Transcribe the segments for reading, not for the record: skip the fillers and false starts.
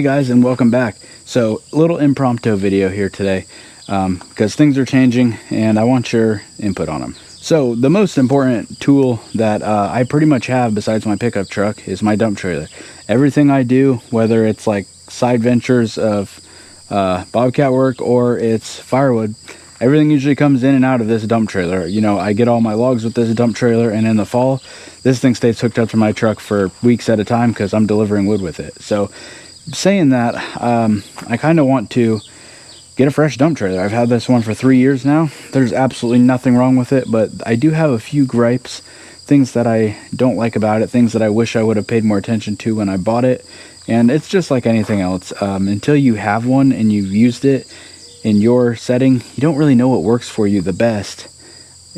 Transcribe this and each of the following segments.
Hey guys, and welcome back. So a little impromptu video here today because things are changing and I want your input on them. So the most important tool that I pretty much have besides my pickup truck is my dump trailer. Everything I do, whether it's like side ventures of bobcat work or it's firewood, everything usually comes in and out of this dump trailer. You know, I get all my logs with this dump trailer, and in the fall this thing stays hooked up to my truck for weeks at a time because I'm delivering wood with it. So saying that, I kind of want to get a fresh dump trailer. I've had this one for 3 years now. There's absolutely nothing wrong with it, but I do have a few gripes, things that I don't like about it, things that I wish I would have paid more attention to when I bought it. And it's just like anything else. Until you have one and you've used it in your setting, you don't really know what works for you the best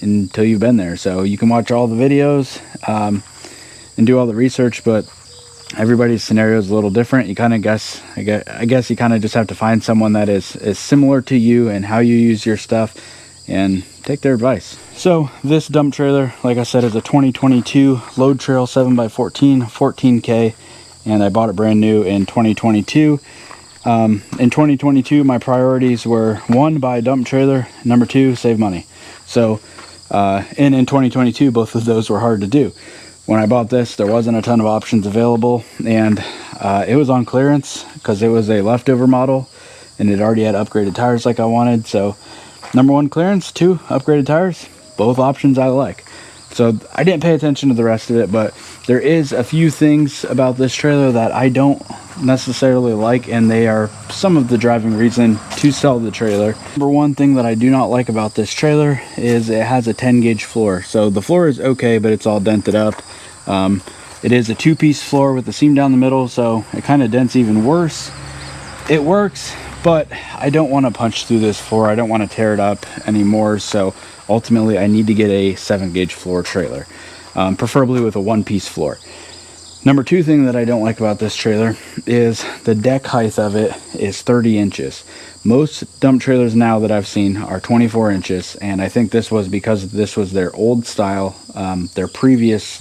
until you've been there. So you can watch all the videos and do all the research, but everybody's scenario is a little different. You kind of I guess you kind of just have to find someone that is similar to you and how you use your stuff and take their advice. So this dump trailer, like I said, is a 2022 Load Trail 7x14 14K, and I bought it brand new in 2022. In 2022 my priorities were: 1, buy a dump trailer; number 2, save money. So and in 2022 both of those were hard to do. When I bought this, there wasn't a ton of options available, and it was on clearance because it was a leftover model and it already had upgraded tires like I wanted. So number 1, clearance; 2, upgraded tires. Both options I like. So I didn't pay attention to the rest of it, but there is a few things about this trailer that I don't necessarily like, and they are some of the driving reason to sell the trailer. Number 1 thing that I do not like about this trailer is it has a 10 gauge floor. So the floor is okay, but it's all dented up. It is a 2-piece floor with the seam down the middle, so it kind of dents even worse. It works, but I don't want to punch through this floor. I don't want to tear it up anymore, so ultimately I need to get a 7 gauge floor trailer, preferably with a 1-piece floor. Number 2 thing that I don't like about this trailer is the deck height of it is 30 inches. Most dump trailers now that I've seen are 24 inches, and I think this was because this was their old style, their previous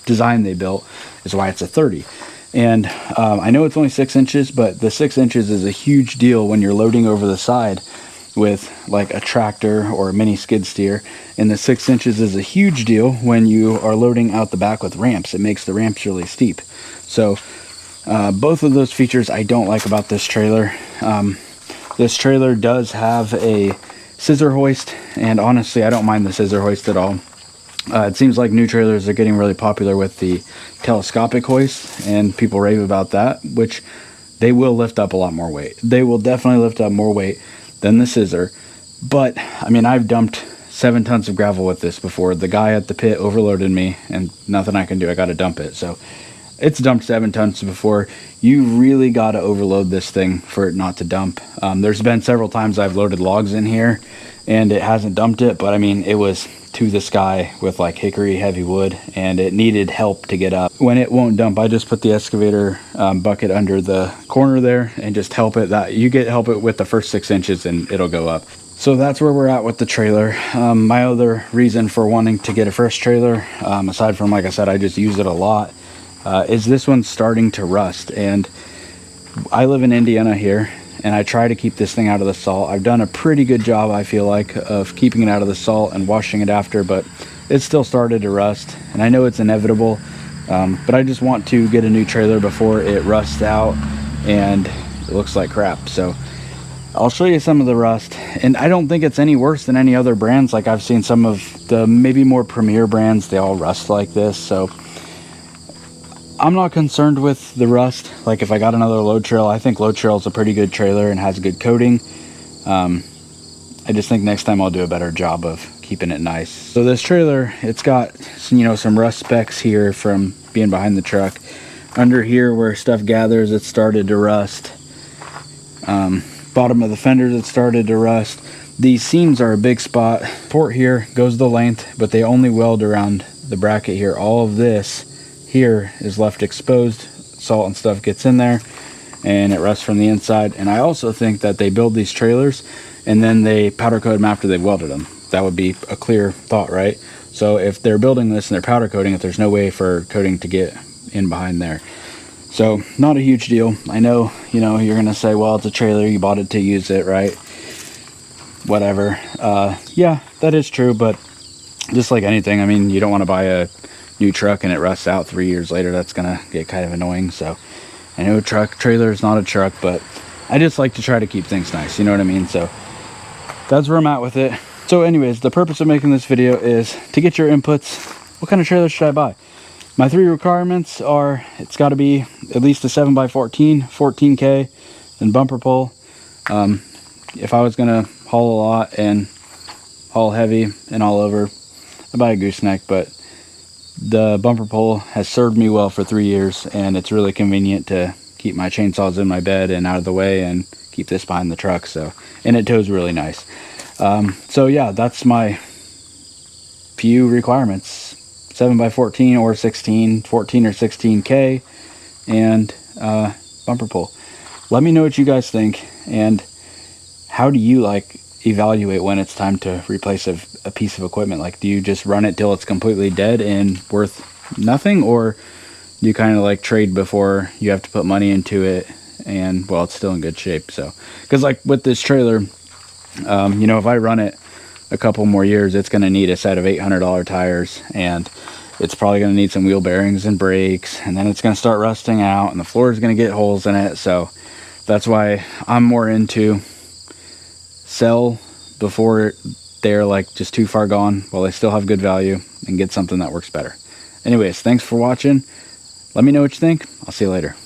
design they built is why it's a 30. And I know it's only 6 inches, but the 6 inches is a huge deal when you're loading over the side with like a tractor or a mini skid steer, and the 6 inches is a huge deal when you are loading out the back with ramps. It makes the ramps really steep. So both of those features I don't like about this trailer. This trailer does have a scissor hoist, and honestly I don't mind the scissor hoist at all. It seems like new trailers are getting really popular with the telescopic hoist, and people rave about that, which they will lift up a lot more weight. They will definitely lift up more weight than the scissor. But I mean, I've dumped 7 tons of gravel with this before. The guy at the pit overloaded me and nothing I can do. I got to dump it. So it's dumped 7 tons before. You really got to overload this thing for it not to dump. There's been several times I've loaded logs in here and it hasn't dumped it, but I mean, it was to the sky with like hickory heavy wood, and it needed help to get up. When it won't dump, I just put the excavator bucket under the corner there and just help it. That you help it with the first 6 inches and it'll go up. So that's where we're at with the trailer. My other reason for wanting to get a fresh trailer, aside from, like I said, I just use it a lot, is this one's starting to rust. And I live in Indiana here, and I try to keep this thing out of the salt. I've done a pretty good job, I feel like, of keeping it out of the salt and washing it after, but it still started to rust, and I know it's inevitable, but I just want to get a new trailer before it rusts out and it looks like crap. So I'll show you some of the rust, and I don't think it's any worse than any other brands. Like, I've seen some of the maybe more premier brands, they all rust like this, so I'm not concerned with the rust. Like, if I got another Load Trail, I think Load Trail is a pretty good trailer and has a good coating. I just think next time I'll do a better job of keeping it nice. So this trailer, it's got some rust specks here from being behind the truck. Under here where stuff gathers, it started to rust. Bottom of the fenders, it started to rust. These seams are a big spot. Port here goes the length, but they only weld around the bracket here. All of this here is left exposed. Salt and stuff gets in there and it rusts from the inside. And I also think that they build these trailers and then they powder coat them after they've welded them. That would be a clear thought, right? So if they're building this and they're powder coating it, there's no way for coating to get in behind there. So not a huge deal. I know, you know, you're gonna say, well, it's a trailer, you bought it to use it, right? Whatever. Yeah, that is true, but just like anything, I mean, you don't want to buy a new truck and it rusts out 3 years later. That's gonna get kind of annoying. So I know a trailer is not a truck, but I just like to try to keep things nice, you know what I mean? So that's where I'm at with it. So anyways, the purpose of making this video is to get your inputs. What kind of trailer should I buy? My 3 requirements are, it's got to be at least a 7x14, 14K, and bumper pull. If I was gonna haul a lot and haul heavy and all over, I'd buy a gooseneck, but the bumper pull has served me well for 3 years, and it's really convenient to keep my chainsaws in my bed and out of the way and keep this behind the truck. So, and it tows really nice. So yeah, that's my few requirements: 7x14 or 16, 14 or 16K, and bumper pull. Let me know what you guys think, and how do you like evaluate when it's time to replace a piece of equipment? Like, do you just run it till it's completely dead and worth nothing, or do you kind of like trade before you have to put money into it and, well, it's still in good shape? So, because like with this trailer, you know, if I run it a couple more years, it's going to need a set of $800 tires, and it's probably going to need some wheel bearings and brakes, and then it's going to start rusting out, and the floor is going to get holes in it. So that's why I'm more into sell before they're like just too far gone while they still have good value, and get something that works better. Anyways, thanks for watching. Let me know what you think. I'll see you later.